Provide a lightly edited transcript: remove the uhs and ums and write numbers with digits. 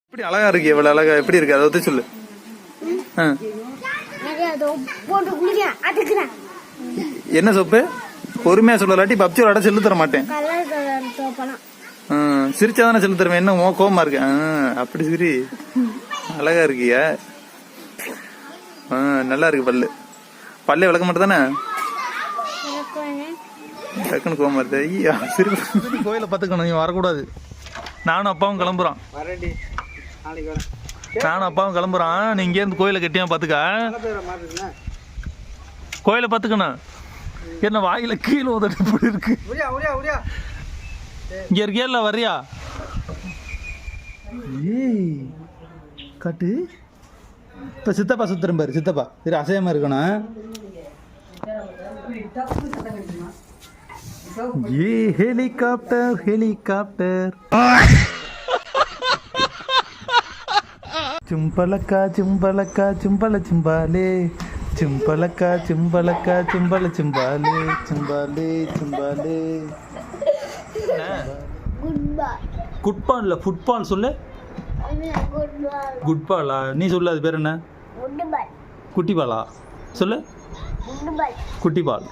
எப்படி அழகா இருக்கு, எவ்வளவு அழகா எப்படி இருக்கு அதை பத்தி சொல்லு. என்ன சோப்பு? பொறுமையா சொல்லலாட்டி பப்ஜி விளையாட செல்லு தர மாட்டேன். சிரிச்சாதானே செல்லு தருவேன். என்ன கோவமா இருக்கு? அப்படி சிரி. அழகா இருக்கியா? நல்லா இருக்கு. பல்லே விளக்க மாட்டே தானே? டக்குன்னு கோவமா இருக்கு. ஐயா சிரி. கோயில பாத்துக்கணும், நீ வரக்கூடாது. நானும் அப்பாவும் கிளம்புறோம். நீ இங்கே இருந்து கோயிலை கட்டியா பாத்துக்க. கோயிலை பாத்துக்கணும். என்ன வாயில கீழே உதட்டு இப்படி இருக்கு. இங்க இருக்கியா வர்றியா? ஏய் காட்டு. இப்ப சித்தப்பா சுத்துறேன் பாரு. சித்தப்பா சரி அசையமா இருக்கணும். ஏ ஹெலிகாப்டர் ஹெலிகாப்டர். சும்பலக்கா சும்பலக்கா சும்பல சிம்பாலே சிம்பலக்கா சிம்பலக்கா சிம்பல சிம்பாலே சிம்பாலே சிம்பாலே. குட்பால் இல்ல ஃபுட்பால் சொல்லு. குட்பாலா? நீ சொல்லு. அது பேர் என்ன? குட்டி பாலா சொல்லு. குட்டி பால்.